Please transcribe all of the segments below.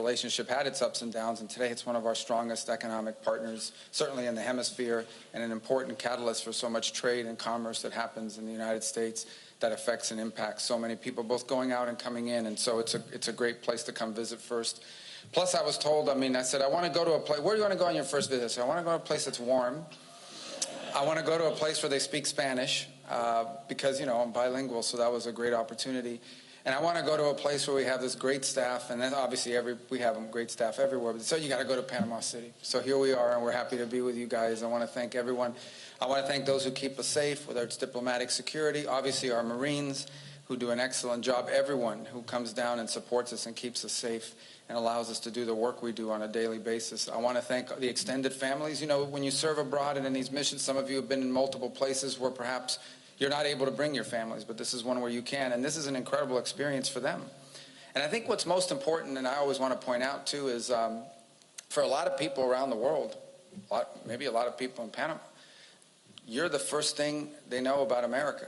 relationship had its ups and downs, and today it's one of our strongest economic partners, certainly in the hemisphere, and an important catalyst for so much trade and commerce that happens in the United States that affects and impacts so many people, both going out and coming in. And so it's a great place to come visit first. Plus, I was told, I said, I want to go to a place. Where do you want to go on your first visit? So I want to go to a place that's warm. I want to go to a place where they speak Spanish because, I'm bilingual, so that was a great opportunity. And I want to go to a place where we have this great staff, and then obviously we have great staff everywhere. So you got to go to Panama City. So here we are, and we're happy to be with you guys. I want to thank everyone. I want to thank those who keep us safe, whether it's diplomatic security, obviously our Marines, who do an excellent job, everyone who comes down and supports us and keeps us safe and allows us to do the work we do on a daily basis. I want to thank the extended families. When you serve abroad and in these missions, some of you have been in multiple places where perhaps you're not able to bring your families, but this is one where you can, and this is an incredible experience for them. And I think what's most important, and I always want to point out too, is for a lot of people around the world, maybe a lot of people in Panama, you're the first thing they know about America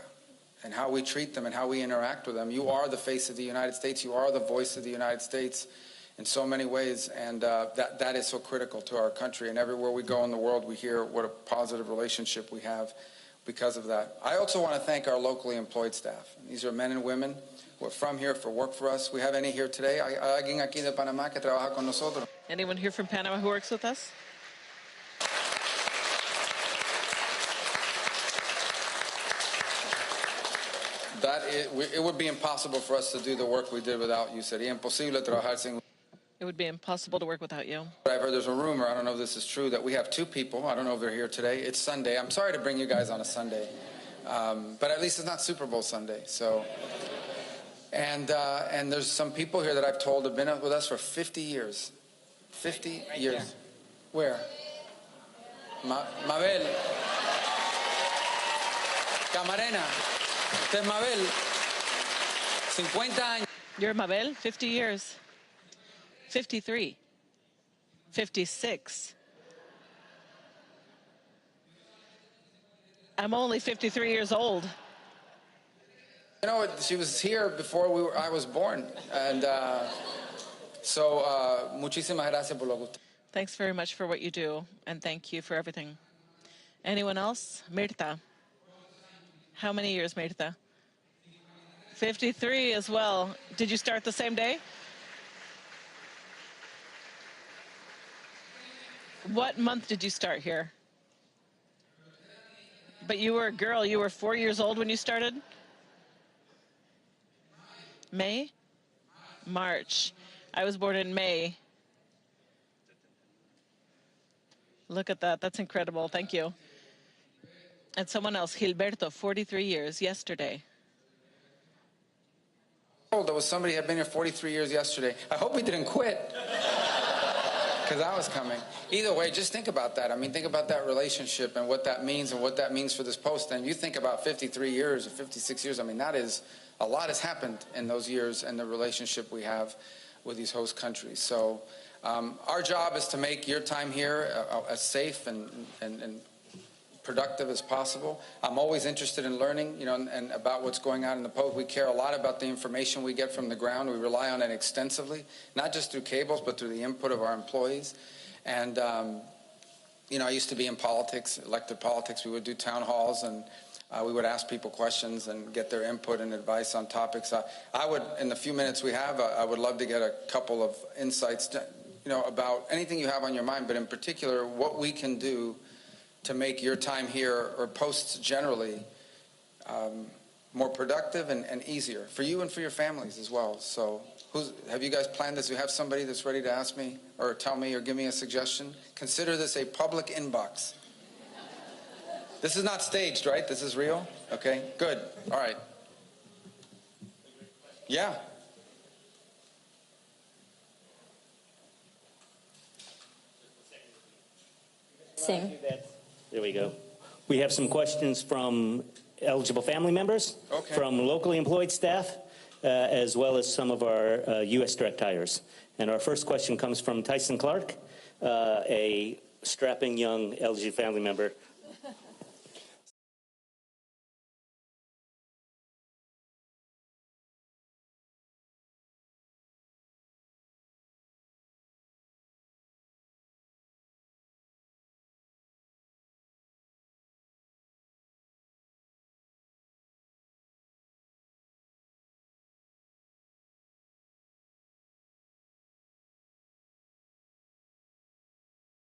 and how we treat them and how we interact with them. You are the face of the United States. You are the voice of the United States in so many ways, and that is so critical to our country. And everywhere we go in the world, we hear what a positive relationship we have because of that. I also want to thank our locally employed staff. These are men and women who are from here for work for us. We have any here today? ¿Alguien aquí de Panamá que trabaja con nosotros? Anyone here from Panama who works with us? It would be impossible for us to do the work we did without you. Sería imposible trabajar sin. It would be impossible to work without you. I've heard there's a rumor, I don't know if this is true, that we have two people. I don't know if they're here today. It's Sunday. I'm sorry to bring you guys on a Sunday. But at least it's not Super Bowl Sunday. So, and there's some people here that I've told have been with us for 50 years. 50 years. There. Where? Mabel. Camarena. Usted Mabel. 50 años. You're Mabel? 50 years. 53. 56. I'm only 53 years old. She was here before I was born. And muchísimas gracias por lo que usted. Thanks very much for what you do, and thank you for everything. Anyone else? Mirta. How many years, Mirta? 53 as well. Did you start the same day? What month did you start here? But you were a girl. You were 4 years old when you started? May? March. I was born in May. Look at that. That's incredible. Thank you. And someone else, Gilberto, 43 years, yesterday. Oh, there was somebody who had been here 43 years yesterday. I hope he didn't quit. Because I was coming. Either way, just think about that. Think about that relationship and what that means for this post. And you think about 53 years or 56 years, that is, a lot has happened in those years and the relationship we have with these host countries. So our job is to make your time here as safe and productive as possible. I'm always interested in learning, and about what's going on in the post. We care a lot about the information we get from the ground. We rely on it extensively, not just through cables, but through the input of our employees. And, I used to be in politics, elected politics. We would do town halls, and we would ask people questions and get their input and advice on topics. I would, in the few minutes we have, I would love to get a couple of insights, about anything you have on your mind, but in particular, what we can do to make your time here, or posts generally, more productive and easier for you and for your families as well. So have you guys planned this? Do you have somebody that's ready to ask me or tell me or give me a suggestion? Consider this a public inbox. This is not staged, right? This is real? Okay, good. All right. Yeah. Sing. There we go. We have some questions from eligible family members, from locally employed staff, as well as some of our U.S. direct hires. And our first question comes from Tyson Clark, a strapping young LG family member